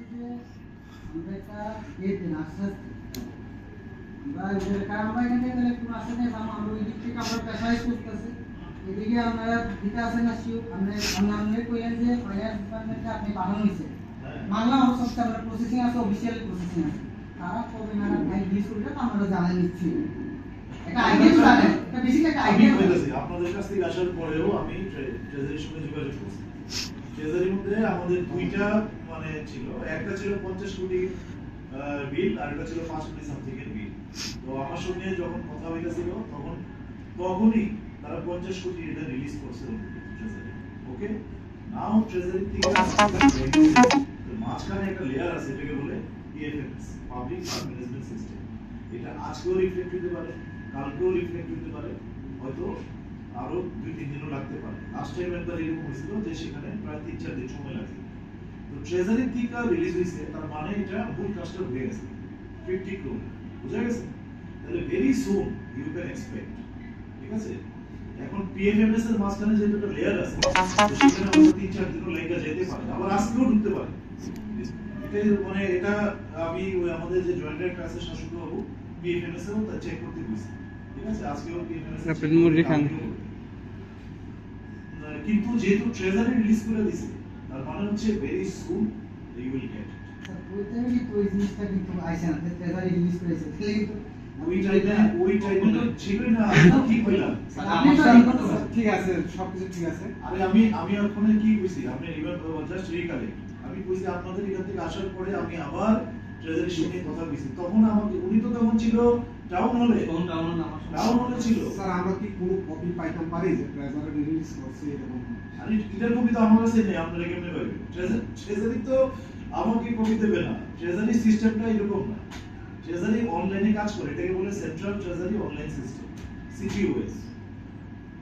যে আমরা একটা গেট না আসতে বা যে কারণ আমরা এখানে তাহলে কোনো আসে না আমরা ওই দিক থেকে আমরা প্রেসারাইজ করতেছি এদিকে আমরা দিতে আসে না শিও আমরা অন্যান্য কইলেন যে ফাইনান্স ডিপার্টমেন্টে আপনি পাঠানো হয়েছে বাংলা অবস্থা আমরা প্রসেসিং আছে অফিসিয়াল প্রসেসিং আছে তারা কবে নাগাদ ভাই রিলিজ করবে আমরা জানাই নিচ্ছি একটা আইডিয়া তো জানেন এটা বেসিক একটা আইডিয়া বলতেছি আপনাদের কাছ থেকে আসার পরেও আমি ট্রেজারির সঙ্গে যোগাযোগ করছি ট্রেজারির মধ্যে আমাদের দুইটা মানে ছিল একটা ছিল 50 কোটি বিল আর একটা ছিল 5 কোটি সামথিং এর বিল তো আমার সঙ্গে যখন কথা হইতাছিল তখনই তারা 50 কোটি এটা রিলিজ করছে ট্রেজারি ওকে নাও ট্রেজারি থেকে তো মাঝখানে একটা লেয়ার আছে এটাকে বলে PFMS public fund management system এটা আজকেও রিফ্লেক্ট হতে পারে কালকেও রিফ্লেক্ট হতে পারে হয়তো আরো 2-3 দিনও লাগতে পারে লাস্ট টাইম একবার এরকম হয়েছিল যে সেখানে প্রায় 3-4 দিন সময় লাগছে তো ট্রেজারি থেকে রিলিজ হয়েছে তার মানে এটা ফুল কাস্টম হয়ে গেছে 50 ক্রোর বুঝা গেছে তাহলে very soon you can expect ঠিক আছে এখন পিএফএমএস এর মাঝখানে যে একটা লেয়ার আছে তো সেখানে আমরা 3-4 দিনও লেগে যেতে পারে আবার আজকেও ঢুকতে পারে এটা মানে এটা আমি ওই আমাদের যে জয়েন্ট ডাইরেক্টর আছে শাসক বাবু পিএফএমএস এও তা চেক করতে বলেছি ঠিক আছে আজকেও পিএফএমএস আপনি মুররি খান কিন্তু যেহেতু ট্রেজারি রিলিজ করে দিয়েছে তার মানে হচ্ছে very soon you will get ওইটাই কি ওই জিনিসটা কিন্তু আইছে না ট্রেজারি রিলিজ করেছে তাহলে কিন্তু ওই টাইমে তো ছিলই না কি কইলাম আপনি তো ঠিক আছে সবকিছু ঠিক আছে আরে আমি ওখানে কি কইছি আপনি রিমেম্বার জাস্ট রিকালেক্ট আমি কইছি আপনাদের এখান থেকে আসার পরে আমি আবার ট্রেজারির সঙ্গে কথা কইছি তখন আমাকে উনি তো তখন ছিল টাউন হলে ছিল স্যার আমরা কি কোনো কপি পাইতাম পারি যে ট্রেজারি রিলিজ করছে এরকম আরে এটার কপি তো আমার কাছে নেই আপনারা কেমনে পাবেন ট্রেজারি তো আমাকে কপি দেবে না ট্রেজারি সিস্টেমটা এরকম না ট্রেজারি অনলাইনে কাজ করে এটাকে বলে সেন্ট্রাল ট্রেজারি অনলাইন সিস্টেম সিটিওএস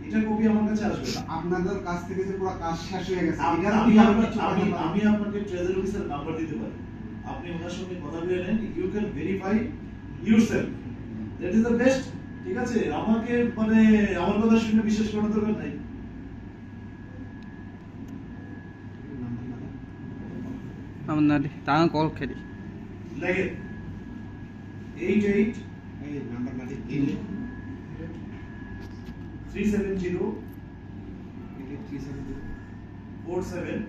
এটা কপি আমার কাছে আসবে না আপনাদের কাছ থেকে যে পুরো কাজ শেষ হয়ে গেছে এটা আমি আপনাকে ট্রেজারি অফিসার নাম্বার দিতে পারি আপনি ওনার সঙ্গে কথা বলে নেন you can verify yourself that is the best ঠিক আছে আমাকে মানে আমার কথা শুনে বিশ্বাস করার দরকার নাই আমাদের তাও কল খেলি লাগে 88 এই নাম্বার না 370 370 47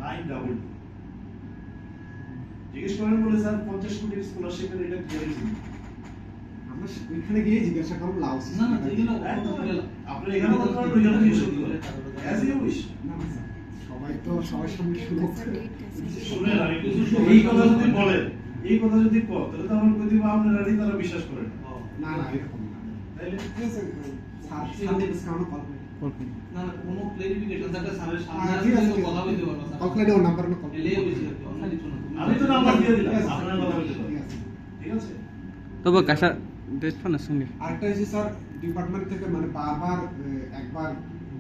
922 জিজ্ঞেস করেন বলে স্যার 50 কোটি স্কলারশিপের এটা ক্লিয়ারিটি আমরা ওইখানে গিয়ে জিজ্ঞাসা করব লাউস না না এগুলো আপনি এখানে কথা বলেন ওইখানে জিজ্ঞেস করুন অ্যাজ ইউ উইশ না স্যার সবাই তো সবার সামনে শুনে আমি এই কথা যদি বলেন এই কথা যদি কর তাহলে তো আমার কই দিব আপনারা তারা বিশ্বাস করেন না না এরকম না তাইলে ঠিক আছে স্যার সামনে ডিসকাউন্ট কল করুন না না কোনো ক্লারিফিকেশন থাকলে স্যারের সামনে কথা বলতে পারবো স্যার কল করে নাম্বার না কল এলে বেশি আছে অন্য কিছু না আমি তো নাম্বার দিয়ে দিলাম আপনারা কথা বলতে পারেন ঠিক আছে তবে কাশা ডেট ফানের সঙ্গে আরেকটা হচ্ছে স্যার ডিপার্টমেন্ট থেকে মানে বারবার একবার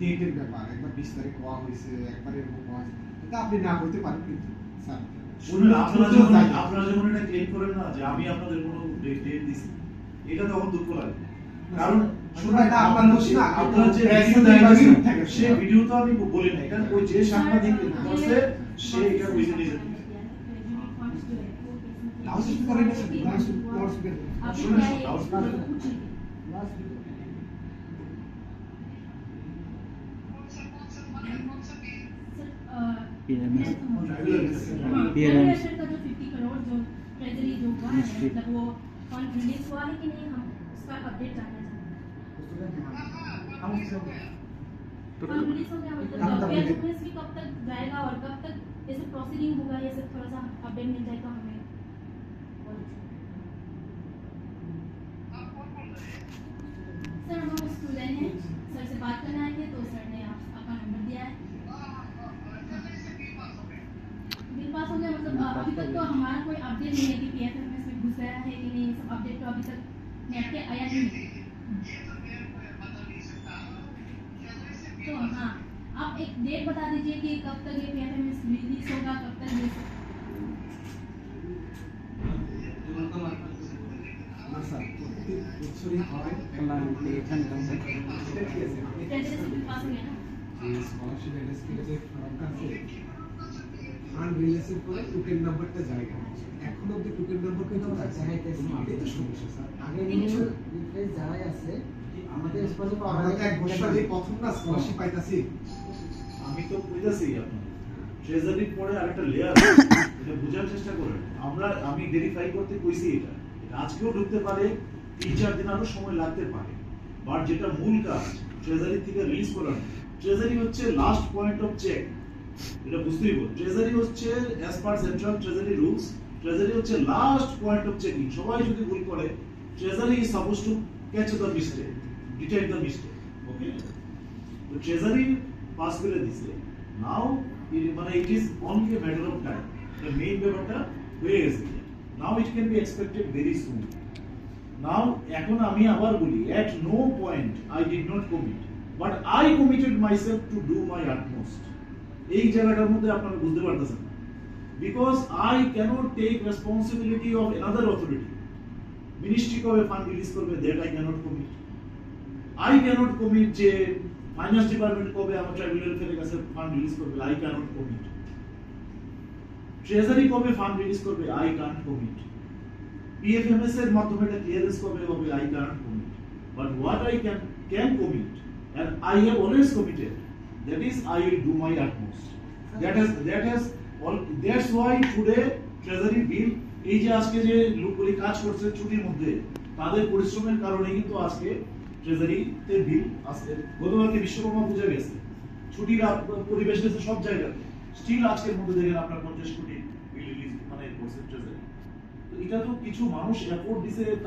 ডেটের ব্যাপার একবার 20 তারিখ হওয়া হয়েছে একবার এরকম হওয়া হয়েছে এটা আপনি না বলতে পারেন কিন্তু স্যার শুনুন আপনারা যখন এটা ক্লেম করেন না যে আমি আপনাদের কোনো ডেট দিছি এটা তখন দুঃখ লাগে কারণ শুনুন এটা আপনার দোষ না আপনারা যে ভিডিও দেখেন সেই ভিডিও তো আমি বলি না এটা ওই যে সাংবাদিক করছে সে এটা বুঝে নিয়েছে লাউড স্পিকার এটা লাউড স্পিকার শুনুন লাউড স্পিকার PMS PMS का जो 50 करोड़ जो ट्रेजरी जो हुआ है मतलब वो फंड रिलीज हुआ है कि नहीं हम उसका अपडेट जानना चाहते हैं फंड रिलीज हो गया मतलब PMS की कब तक जाएगा और कब तक जैसे प्रोसीडिंग होगा ये सब थोड़ा सा अपडेट मिल जाए तो हमें सर हम स्टूडेंट हैं सर से बात करना है तो सर ने आपका नंबर दिया है बिल पास हो गया मतलब अभी तक तो हमारा कोई अपडेट नहीं है कि पीएफएमएस में घुस गया है कि नहीं सब अपडेट तो अभी तक नेट पे आया नहीं तो हाँ आप एक डेट बता दीजिए कि कब तक ये पीएफएमएस रिलीज होगा कब तक ये না স্যার প্রতি বছরই হয় এখানে ट्रेजरी से बिल पास हो गया ना স্কলারশিপ এনএসপি যে ফর্মটা আছে ফান্ড রিলিজের পরে টোকেন নাম্বারটা যায় না, এখন অব্দি টোকেন নাম্বার কিন্তু দেখাইতেছে না। এটাই তো সমস্যা স্যার। আগে রিনিউয়াল রিফ্রেশ যারাই আছে আমাদের স্কলারশিপ আমরা তো এক বছর আগে প্রথম না স্কলারশিপ পাইতাছি। আমি তো কইতাছি আপনার ট্রেজারির পরে আরেকটা লেয়ার এটা বোঝার চেষ্টা করেন। আমি ভেরিফাই করতে কইছি এটা আজকেও ঢুকতে পারে, 3-4 দিন আরো সময় লাগতে পারে, বাট যেটা মূল কাজ ট্রেজারি থেকে রিলিজ করানো। ট্রেজারি হচ্ছে লাস্ট পয়েন্ট অফ চেক, এটা বুঝতেই হবে। ট্রেজারি হচ্ছে as per central treasury rules, treasury হচ্ছে লাস্ট পয়েন্ট অফ চেকিং। সবাই যদি ভুল করে, treasury is suppose to catch the mistake, detect the mistake. Okay, তো ট্রেজারি পাস করে দিছে। নাও মানে it is only a matter of time, the main ব্যাপারটা হয়ে গেছে। Now it can be expected very soon. Now এখন আমি আবার বলি, at no point I did not commit, but I committed myself to do my utmost. এই জায়গাটার মধ্যে আপনারা বুঝতে পারতেছেন, because I can't take responsibility of another authority. Ministry কবে ফান্ড রিলিজ করবে, that I can't commit. I can't commit যে finance department কবে আমার ট্রাইব্যুনাল ফেলে কাছে ফান্ড রিলিজ করবে, আই ক্যানট কমিট। ট্রেজারি কবে ফান্ড রিলিজ করবে, আই ক্যানট কমিট। PFMS এর মাধ্যমে এটা ক্লিয়ারেন্স কবে হবে, I can't commit. But what I can commit, and I have always committed, that is I will do my utmost. That's why today treasury bill, এই যে আজকে যে লোকগুলি কাজ করছে ছুটির মধ্যে, তাদের পরিশ্রমের কারণে কিন্তু আজকে ট্রেজারিতে বিল আসছে। গতকালকে বিশ্বকর্মা পূজা গেছে, ছুটির পরিবেশ গেছে সব জায়গায়, স্টিল আজকের মধ্যে দেখেন আপনার 50 কোটি বিল রিলিজ মানে করছে ট্রেজারি। তো এটা তো কিছু মানুষ এফোর্ট দিছে।